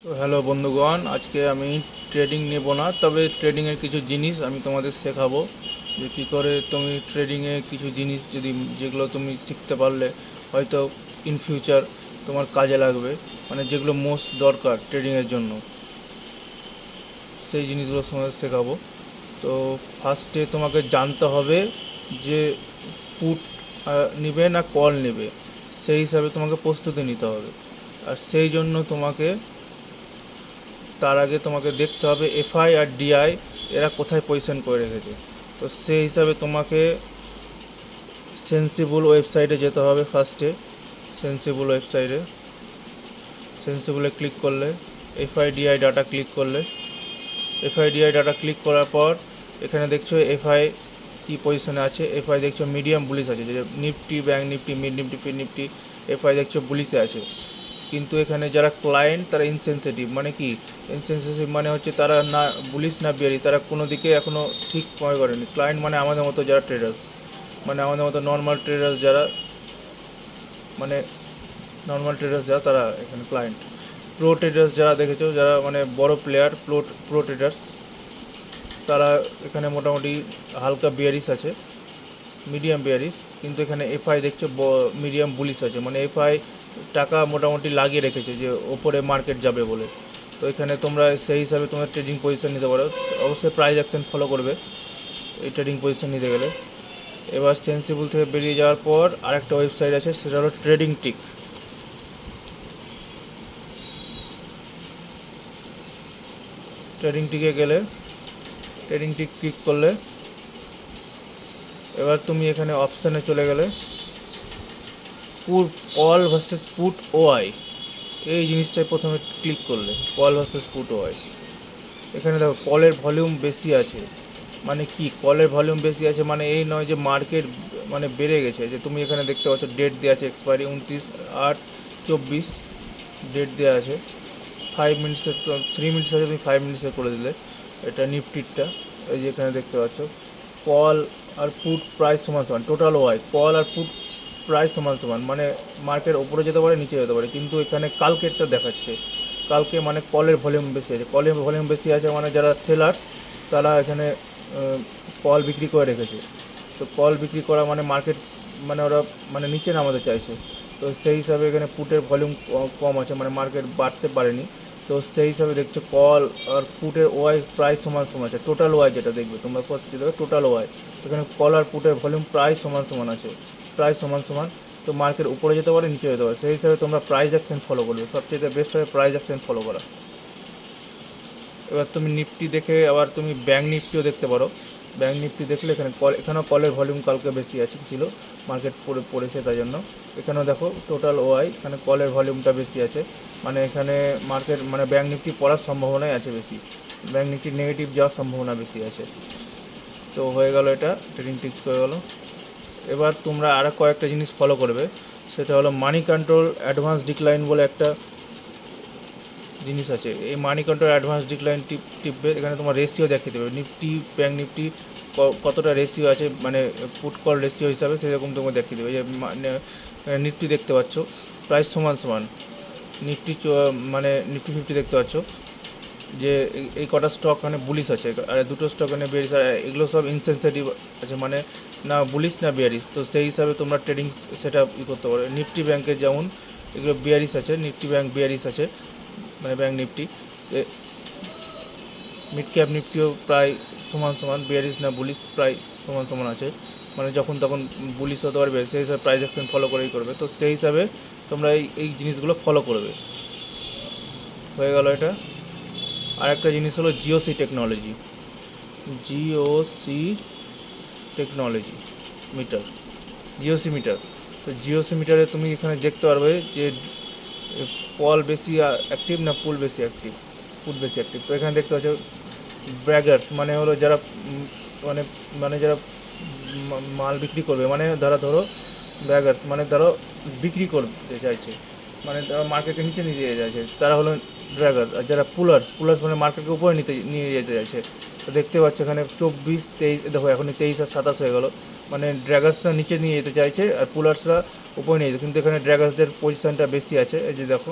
তো হ্যালো বন্ধুগণ, আজকে আমি ট্রেডিং নেব না, তবে ট্রেডিংয়ের কিছু জিনিস আমি তোমাদের শেখাবো যে কী করে তুমি ট্রেডিংয়ে কিছু জিনিস যদি যেগুলো তুমি শিখতে পারলে হয়তো ইন ফিউচার তোমার কাজে লাগবে, মানে যেগুলো মোস্ট দরকার ট্রেডিংয়ের জন্য, সেই জিনিসগুলো তোমাদের শেখাবো। তো ফার্স্টে তোমাকে জানতে হবে যে পুট নেবে না কল নেবে, সেই হিসাবে তোমাকে প্রস্তুতি নিতে হবে। আর সেই জন্য তোমাকে তার আগে তোমাকে দেখতে হবে এফআই আর ডিআই এরা কোথায় পজিশন করে রেখেছে। তো সেই হিসাবে তোমাকে সেন্সিবল ওয়েবসাইটে যেতে হবে। ফার্স্টে সেন্সিবলে ক্লিক করলে এফআইডিআই ডাটা ক্লিক করলে এফআইডিআই ডাটা ক্লিক করার পর এখানে দেখছো এফআই কি পজিশনে আছে। এফআই দেখছো মিডিয়াম বুলিশ আছে, যে Nifty, bank Nifty, mid Nifty, feed Nifty, FI দেখছো বুলিশে আছে। কিন্তু এখানে যারা ক্লায়েন্ট তারা ইনসেনসিটিভ, মানে কি ইনসেনসিটিভ মানে হচ্ছে তারা না বুলিশ না বিয়ারি, তারা কোনো দিকে এখনও ঠিক মনে করেনি। ক্লায়েন্ট মানে আমাদের মতো যারা ট্রেডার্স, মানে আমাদের মতো নর্মাল ট্রেডার্স যারা, মানে নর্মাল ট্রেডার্স যারা তারা এখানে ক্লায়েন্ট। প্রো ট্রেডার্স যারা দেখেছো, যারা মানে বড় প্লেয়ার, প্রো ট্রেডার্স, তারা এখানে মোটামুটি হালকা বিয়ারিশ আছে, মিডিয়াম বিয়ারিশ। কিন্তু এখানে এফআই দেখছো মিডিয়াম বুলিশ আছে, মানে এফআই টাকা মোটামুটি লাগিয়ে রেখেছে যে ওপরে মার্কেট যাবে বলে। তো এখানে তোমরা সেই হিসাবে তোমরা ট্রেডিং পজিশন নিতে পারো। অবশ্যই প্রাইস অ্যাকশন ফলো করবে এই ট্রেডিং পজিশন নিতে গেলে। এবার সেন্সিবল থেকে বেরিয়ে যাওয়ার পর আরেকটা ওয়েবসাইট আছে, সেটা হলো ট্রেডিং টিক। ট্রেডিং টিকে গেলে ট্রেডিং টিক ক্লিক করলে এবার তুমি এখানে অপশানে চলে গেলে put call versus put OI, এই জিনিসটায় প্রথমে ক্লিক করলে কল ভার্সেস পুট ওআই। এখানে দেখো কলের ভলিউম বেশি আছে, মানে কি কলের ভলিউম বেশি আছে মানে এই নয় যে মার্কেট মানে বেড়ে গেছে। যে তুমি এখানে দেখতে পাচ্ছ ডেট দেওয়া আছে, এক্সপায়ারি 29/8/24 ডেট দেওয়া আছে। 5 মিনিটসের 3 মিনিটস আছে, তুমি 5 মিনিটসের করে দিলে এটা নিফটিরটা। এই যে এখানে দেখতে পাচ্ছ কল আর পুট প্রাইস সমান সমান, টোটাল ওয়াই কল আর পুট প্রাইস সমান সমান, মানে মার্কেট ওপরে যেতে পারে নিচে যেতে পারে। কিন্তু এখানে কালকেরটা দেখাচ্ছে, কালকে মানে কলের ভলিউম বেশি আছে। কলের ভলিউম বেশি আছে মানে যারা সেলার্স তারা এখানে কল বিক্রি করে রেখেছে। তো কল বিক্রি করা মানে মার্কেট, মানে ওরা মানে নিচে নামাতে চাইছে। তো সেই হিসাবে এখানে পুটের ভলিউম কম আছে, মানে মার্কেট বাড়তে পারেনি। তো সেই হিসাবে দেখছো কল আর পুটের ওয়াই প্রাইস সমান সমান আছে। টোটাল ওয়াই যেটা দেখবে তোমরা ফার্স্টে দেখবে টোটাল ওয়াই, এখানে কল আর পুটের ভলিউম প্রায় সমান সমান আছে, প্রায় সমান সমান। তো মার্কেট উপরে যেতে পারে নিচে যেতে পারে, সেই হিসাবে তোমরা প্রাইস অ্যাকশন ফলো করবে। সবচেয়ে বেস্ট হবে প্রাইস অ্যাকশন ফলো করা। এবার তুমি নিফটি দেখে আবার তুমি ব্যাঙ্ক নিফটিও দেখতে পারো। ব্যাঙ্ক নিফটি দেখলে এখানেও কলের ভলিউম কালকে বেশি আছে, ছিল মার্কেট পড়েছে তাই জন্য। এখানেও দেখো টোটাল ওয়াই, এখানে কলের ভলিউমটা বেশি আছে, মানে এখানে মার্কেট মানে ব্যাঙ্ক নিফটি পড়ার সম্ভাবনাই আছে বেশি, ব্যাঙ্ক নিফটি নেগেটিভ যাওয়ার সম্ভাবনা বেশি আছে। তো হয়ে গেল, এটা ট্রেডিং টিপস হয়ে গেল। এবার তোমরা আরও কয়েকটা জিনিস ফলো করবে, সেটা হলো মানি কন্ট্রোল অ্যাডভান্স ডিক্লাইন বলে একটা জিনিস আছে। এই মানি কন্ট্রোল অ্যাডভান্স ডিক্লাইন টিপবে, এখানে তোমার রেশিও দেখিয়ে দেবে নিফটি ব্যাঙ্ক নিফটি কতটা রেশিও আছে, মানে পুট কল রেশিও হিসাবে সেরকম তোমাকে দেখিয়ে দেবে। যে নিফটি দেখতে পাচ্ছ প্রাইস সমান সমান, নিফটি মানে নিফটি 50 দেখতে পাচ্ছ যে এই কটা স্টক মানে বুলিশ আছে, আর দুটো স্টক মানে বেয়ারিশ, আর এগুলো সব ইনসেনসিটিভ আছে, মানে না বুলিশ না বিয়ারিশ। তো সেই হিসাবে তোমরা ট্রেডিং সেটা করতে পারো। নিফটি ব্যাঙ্কের যেমন এগুলো বিয়ারিশ আছে, নিফটি ব্যাঙ্ক বিয়ারিশ আছে, মানে ব্যাঙ্ক নিফটি। মিড ক্যাপ নিফটিও প্রায় সমান সমান, বিয়ারিশ না বুলিশ প্রায় সমান সমান আছে, মানে যখন তখন বুলিশ হতে পারবে, সেই হিসাবে প্রাইস অ্যাকশন ফলো করেই করবে। তো সেই হিসাবে তোমরা এই জিনিসগুলো ফলো করবে। হয়ে গেল এটা। আর একটা জিনিস হলো GOC technology, GOC technology meter, GOC meter. তো জিওসি মিটারে তুমি এখানে দেখতে পারবে যে কল বেশি অ্যাক্টিভ না পুল বেশি অ্যাক্টিভ, পুল বেশি অ্যাক্টিভ। তো এখানে দেখতে পাচ্ছ ব্র্যাগার্স মানে হলো যারা মানে মানে যারা মাল বিক্রি করবে, মানে ধরো ব্র্যাগার্স মানে ধরো বিক্রি করতে চাইছে, মানে তারা মার্কেটকে নিচে নিয়ে যেতে চাইছে, তারা হলো ড্র্যাগার। আর যারা পুলার্স মানে মার্কেটকে উপরে নিয়ে যেতে চাইছে। তো দেখতে পাচ্ছ এখানে 24-23, দেখো এখন 23 আর 27 হয়ে গেল, মানে ড্র্যাগার্সরা নিচে নিয়ে যেতে চাইছে আর পুলার্সরা উপরে নিয়ে যেতে। কিন্তু এখানে ড্র্যাগার্সদের পজিশানটা বেশি আছে, এই যে দেখো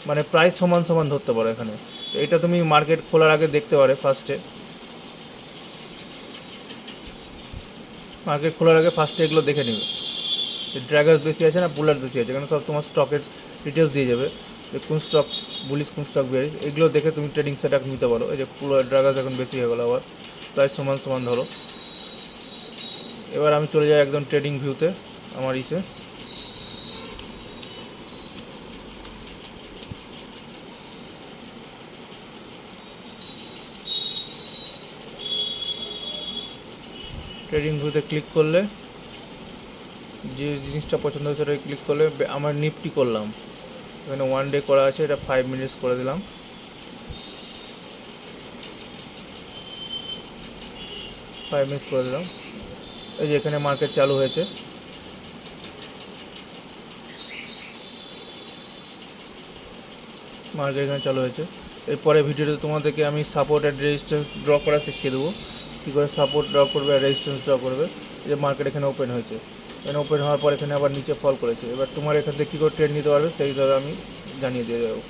মানে প্রাইস সমান সমান ধরতে পারো এখানে। তো এটা তুমি মার্কেট খোলার আগে দেখতে পারে মার্কেট খোলার আগে ফার্স্টে এগুলো দেখে নেবে, ড্র্যাগার্স বেশি আছে না বুলার বেশি আছে, এখানে সব তোমার স্টকের ডিটেলস দিয়ে যাবে, যে কোন স্টক বুলিশ কোন স্টক বেরিস, এগুলো দেখে তুমি ট্রেডিং সেট আপ নিতে পারো। এই যে পুরো ড্র্যাগার্স এখন বেশি হয়ে গেলো, আবার প্রাইস সমান সমান ধরো। এবার আমি চলে যাই একদম ট্রেডিং ভিউতে আমার ট্রেডিং ভিউতে ক্লিক করলে যে জিনিসটা পছন্দ হচ্ছে সেটা ক্লিক করলে আমার নিফটি করলাম, এখানে 1 ডে করা আছে, এটা 5 মিনিটস করে দিলাম। 5 মিনিটস করে দিলাম। এই যে এখানে মার্কেট চালু হয়েছে, মার্কেট এখানে চালু হয়েছে। এরপরে ভিডিওতে তোমাদেরকে আমি সাপোর্ট অ্যান্ড রেজিস্ট্যান্স ড্র করা শিখিয়ে দেবো, কী করে সাপোর্ট ড্র করবে আর রেজিস্ট্যান্স ড্র করবে। এই যে মার্কেট এখানে ওপেন হয়েছে, এখানে ওপেন হওয়ার পর এখানে আবার নিচে ফল করেছে। এবার তোমার এখান থেকে কী করে ট্রেড নিতে পারবে সেই ধরো আমি জানিয়ে দিয়ে দেবো।